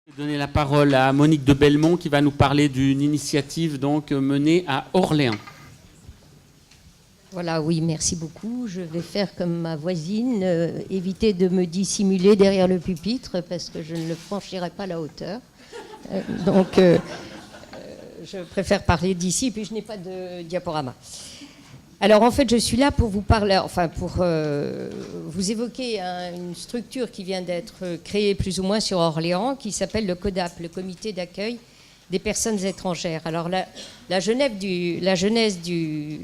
Je vais donner la parole à Monique de Belmont qui va nous parler d'une initiative donc menée à Orléans. Voilà, oui, merci beaucoup. Je vais faire comme ma voisine, éviter de me dissimuler derrière le pupitre parce que je ne le franchirai pas à la hauteur. Donc, je préfère parler d'ici, puis je n'ai pas de diaporama. Alors, en fait, je suis là pour vous parler, enfin, pour vous évoquer une structure qui vient d'être créée plus ou moins sur Orléans, qui s'appelle le CODAP, le Comité d'accueil des personnes étrangères. Alors, la genèse du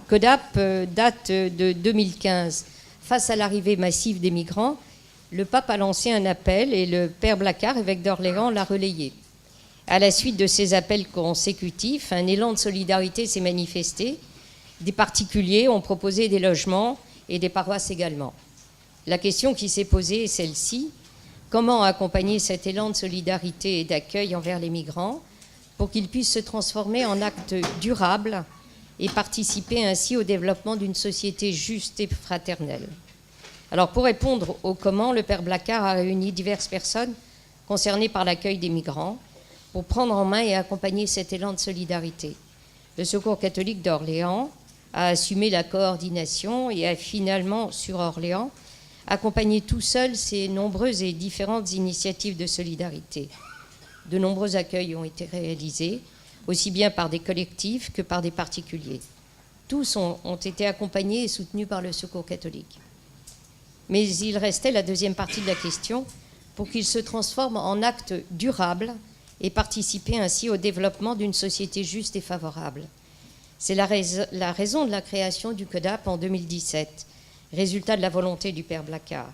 CODAP date de 2015. Face à l'arrivée massive des migrants, le pape a lancé un appel et le père Blacard, évêque d'Orléans, l'a relayé. À la suite de ces appels consécutifs, un élan de solidarité s'est manifesté. Des particuliers ont proposé des logements et des paroisses également. La question qui s'est posée est celle-ci. Comment accompagner cet élan de solidarité et d'accueil envers les migrants pour qu'ils puissent se transformer en actes durables et participer ainsi au développement d'une société juste et fraternelle? Alors, pour répondre au comment, le père Blacard a réuni diverses personnes concernées par l'accueil des migrants pour prendre en main et accompagner cet élan de solidarité. Le Secours catholique d'Orléans a assumé la coordination et a finalement, sur Orléans, accompagné tout seul ces nombreuses et différentes initiatives de solidarité. De nombreux accueils ont été réalisés, aussi bien par des collectifs que par des particuliers. Tous ont été accompagnés et soutenus par le Secours catholique. Mais il restait la deuxième partie de la question, pour qu'ils se transforment en actes durables et participer ainsi au développement d'une société juste et favorable. C'est la raison de la création du CODAP en 2017, résultat de la volonté du père Blacard.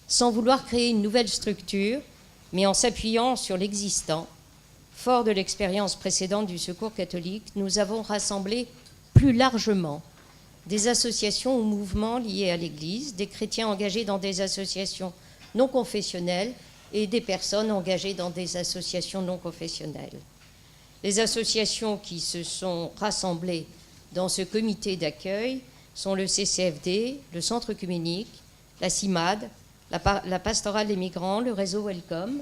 Sans vouloir créer une nouvelle structure, mais en s'appuyant sur l'existant, fort de l'expérience précédente du Secours catholique, nous avons rassemblé plus largement des associations ou mouvements liés à l'Église, des chrétiens engagés dans des associations non confessionnelles et des personnes engagées dans des associations non confessionnelles. Les associations qui se sont rassemblées dans ce comité d'accueil sont le CCFD, le Centre œcuménique, la CIMAD, la Pastorale des migrants, le réseau Welcome,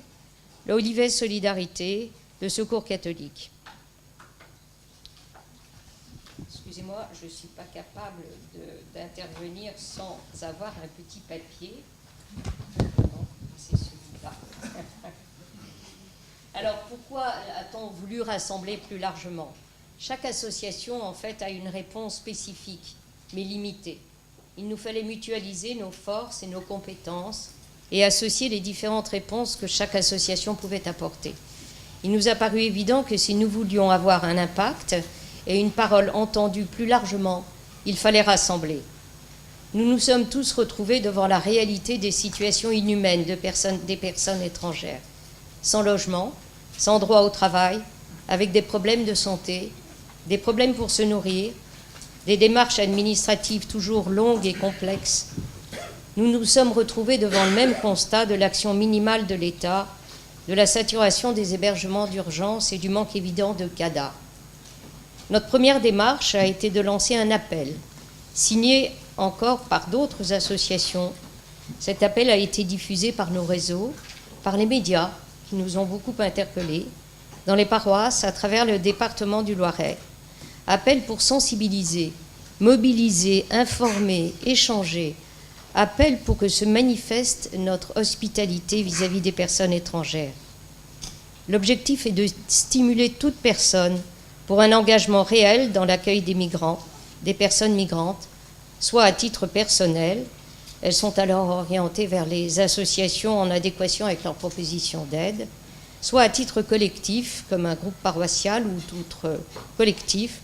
le Olivet Solidarité, le Secours catholique. Excusez-moi, je ne suis pas capable d'intervenir sans avoir un petit papier. Non, c'est celui-là. Alors, pourquoi a-t-on voulu rassembler plus largement? Chaque association, en fait, a une réponse spécifique, mais limitée. Il nous fallait mutualiser nos forces et nos compétences et associer les différentes réponses que chaque association pouvait apporter. Il nous a paru évident que si nous voulions avoir un impact et une parole entendue plus largement, il fallait rassembler. Nous nous sommes tous retrouvés devant la réalité des situations inhumaines des personnes étrangères, sans logement, sans droit au travail, avec des problèmes de santé, des problèmes pour se nourrir, des démarches administratives toujours longues et complexes. Nous nous sommes retrouvés devant le même constat de l'action minimale de l'État, de la saturation des hébergements d'urgence et du manque évident de CADA. Notre première démarche a été de lancer un appel, signé encore par d'autres associations. Cet appel a été diffusé par nos réseaux, par les médias, qui nous ont beaucoup interpellés, dans les paroisses, à travers le département du Loiret. Appel pour sensibiliser, mobiliser, informer, échanger. Appel pour que se manifeste notre hospitalité vis-à-vis des personnes étrangères. L'objectif est de stimuler toute personne pour un engagement réel dans l'accueil des migrants, des personnes migrantes, soit à titre personnel. Elles sont alors orientées vers les associations en adéquation avec leurs propositions d'aide, soit à titre collectif, comme un groupe paroissial ou tout autre collectif,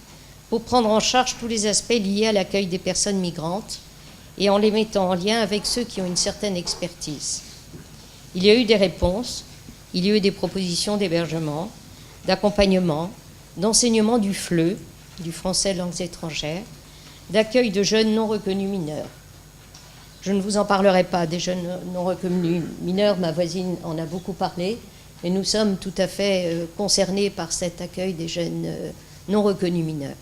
pour prendre en charge tous les aspects liés à l'accueil des personnes migrantes et en les mettant en lien avec ceux qui ont une certaine expertise. Il y a eu des réponses, il y a eu des propositions d'hébergement, d'accompagnement, d'enseignement du FLE, du français langues étrangères, d'accueil de jeunes non reconnus mineurs. Je ne vous en parlerai pas des jeunes non reconnus mineurs, ma voisine en a beaucoup parlé, et nous sommes tout à fait concernés par cet accueil des jeunes non reconnus mineurs.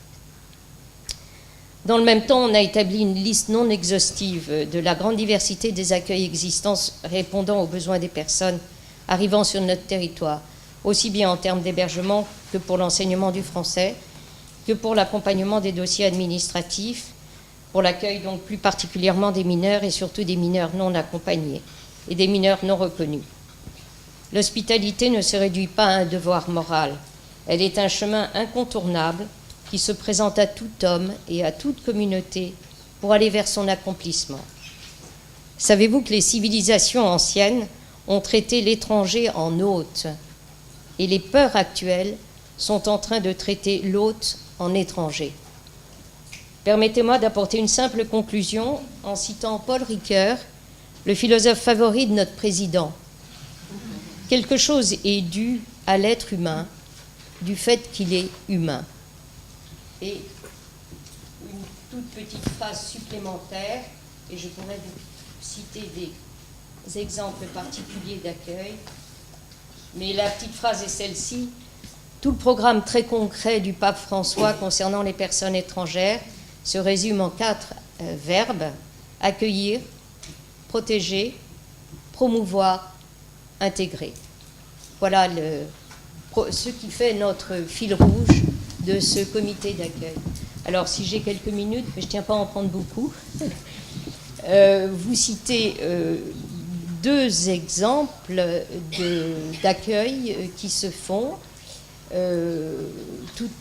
Dans le même temps, on a établi une liste non exhaustive de la grande diversité des accueils existants répondant aux besoins des personnes arrivant sur notre territoire, aussi bien en termes d'hébergement que pour l'enseignement du français, que pour l'accompagnement des dossiers administratifs, pour l'accueil donc plus particulièrement des mineurs et surtout des mineurs non accompagnés et des mineurs non reconnus. L'hospitalité ne se réduit pas à un devoir moral, elle est un chemin incontournable qui se présente à tout homme et à toute communauté pour aller vers son accomplissement. Savez-vous que les civilisations anciennes ont traité l'étranger en hôte et les peurs actuelles sont en train de traiter l'hôte en étranger? Permettez-moi d'apporter une simple conclusion en citant Paul Ricoeur, le philosophe favori de notre président. Quelque chose est dû à l'être humain du fait qu'il est humain. Et une toute petite phrase supplémentaire, et je pourrais vous citer des exemples particuliers d'accueil, mais la petite phrase est celle-ci. Tout le programme très concret du pape François concernant les personnes étrangères se résume en 4 verbes: accueillir, protéger, promouvoir, intégrer. Voilà ce qui fait notre fil rouge de ce comité d'accueil. Alors, si j'ai quelques minutes, mais je ne tiens pas à en prendre beaucoup, vous citez 2 exemples d'accueil qui se font.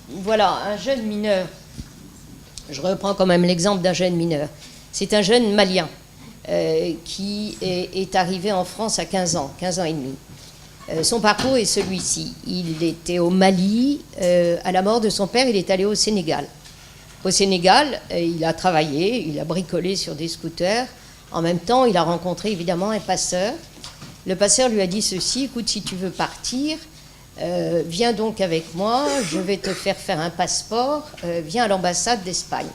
Voilà, un jeune mineur, je reprends quand même l'exemple d'un jeune mineur. C'est un jeune malien qui est arrivé en France à 15 ans et demi. Son parcours est celui-ci. Il était au Mali. À la mort de son père, il est allé au Sénégal. Au Sénégal, il a travaillé, il a bricolé sur des scooters. En même temps, il a rencontré évidemment un passeur. Le passeur lui a dit ceci: écoute, si tu veux partir, viens donc avec moi, je vais te faire un passeport, viens à l'ambassade d'Espagne.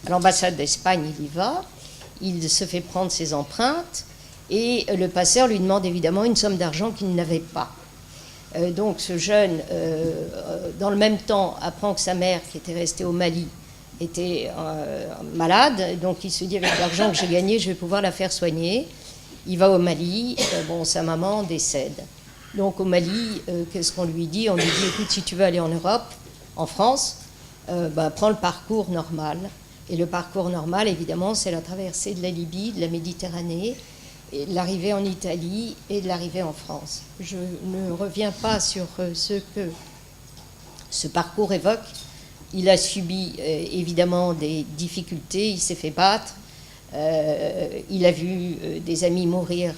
À l'ambassade d'Espagne, il y va, il se fait prendre ses empreintes, et le passeur lui demande évidemment une somme d'argent qu'il n'avait pas. Donc ce jeune, dans le même temps, apprend que sa mère, qui était restée au Mali, était malade, donc il se dit: avec l'argent que j'ai gagné, je vais pouvoir la faire soigner. Il va au Mali, sa maman décède. Donc au Mali, qu'est-ce qu'on lui dit? On lui dit: écoute, si tu veux aller en Europe, en France, prends le parcours normal. Et le parcours normal, évidemment, c'est la traversée de la Libye, de la Méditerranée, et de l'arrivée en Italie et de l'arrivée en France. Je ne reviens pas sur ce que ce parcours évoque. Il a subi évidemment des difficultés, il s'est fait battre, il a vu des amis mourir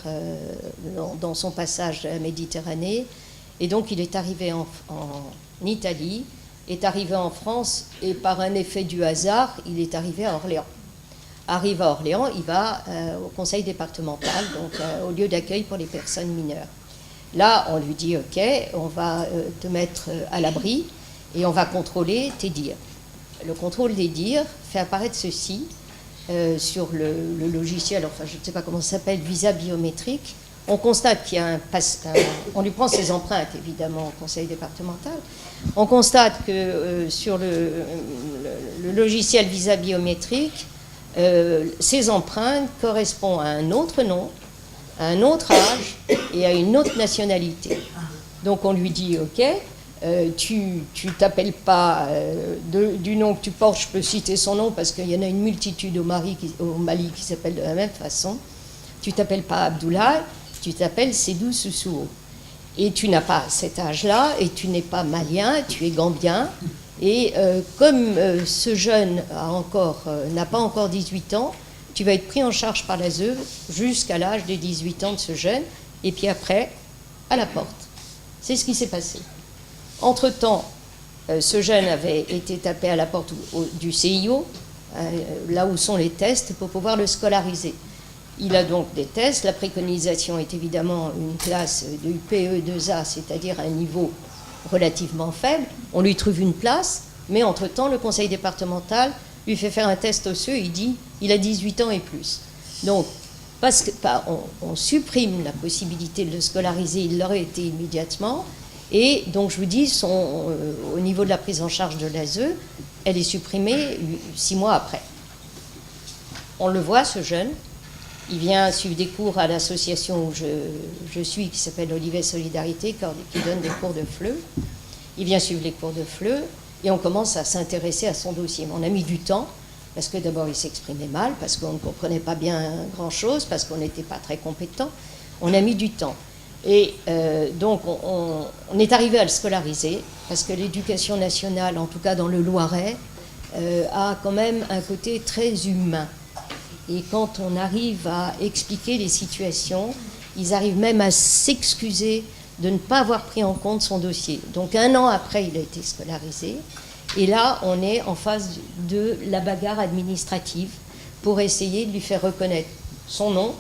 dans son passage à la Méditerranée, et donc il est arrivé en Italie, est arrivé en France, et par un effet du hasard, il est arrivé à Orléans. Arrive à Orléans, il va au conseil départemental, donc au lieu d'accueil pour les personnes mineures. Là, on lui dit: ok, on va te mettre à l'abri et on va contrôler tes dires. Le contrôle des dires fait apparaître ceci sur le logiciel, enfin je ne sais pas comment ça s'appelle, visa biométrique. On constate qu'il y a on lui prend ses empreintes évidemment au conseil départemental. On constate que sur le logiciel visa biométrique, ces empreintes correspondent à un autre nom, à un autre âge et à une autre nationalité. Donc on lui dit: ok, tu t'appelles pas du nom que tu portes, je peux citer son nom parce qu'il y en a une multitude au Mali qui s'appellent de la même façon. Tu t'appelles pas Abdoulaye, tu t'appelles Sédou Soussouo. Et tu n'as pas cet âge-là, et tu n'es pas malien, tu es gambien. Et comme ce jeune n'a pas encore 18 ans, tu vas être pris en charge par l'ASE jusqu'à l'âge des 18 ans de ce jeune, et puis après, à la porte. C'est ce qui s'est passé. Entre-temps, ce jeune avait été tapé à la porte du CIO, là où sont les tests, pour pouvoir le scolariser. Il a donc des tests. La préconisation est évidemment une classe de UPE2A, c'est-à-dire un niveau relativement faible. On lui trouve une place, mais entre-temps, le conseil départemental lui fait faire un test osseux. Il dit: il a 18 ans et plus. Donc, parce que on supprime la possibilité de le scolariser, il l'aurait été immédiatement. Et donc, je vous dis, au niveau de la prise en charge de l'ASE, elle est supprimée 6 mois après. On le voit, ce jeune. Il vient suivre des cours à l'association où je suis, qui s'appelle Olivet Solidarité, qui donne des cours de FLE. Il vient suivre les cours de FLE et on commence à s'intéresser à son dossier. Mais on a mis du temps, parce que d'abord il s'exprimait mal, parce qu'on ne comprenait pas bien grand-chose, parce qu'on n'était pas très compétent. On a mis du temps. Et donc on est arrivé à le scolariser, parce que l'éducation nationale, en tout cas dans le Loiret, a quand même un côté très humain. Et quand on arrive à expliquer les situations, ils arrivent même à s'excuser de ne pas avoir pris en compte son dossier. Donc 1 an après, il a été scolarisé. Et là, on est en face de la bagarre administrative pour essayer de lui faire reconnaître son nom,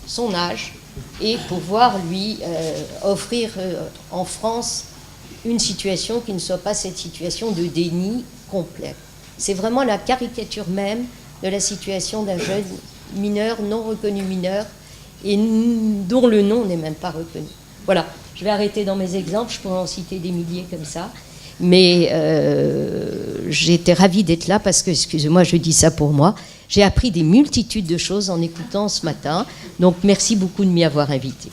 son âge, et pouvoir lui offrir en France une situation qui ne soit pas cette situation de déni complet. C'est vraiment la caricature même de la situation d'un jeune mineur, non reconnu mineur, et dont le nom n'est même pas reconnu. Voilà, je vais arrêter dans mes exemples, je pourrais en citer des milliers comme ça, mais j'ai été ravie d'être là parce que, excusez-moi, je dis ça pour moi, j'ai appris des multitudes de choses en écoutant ce matin, donc merci beaucoup de m'y avoir invité.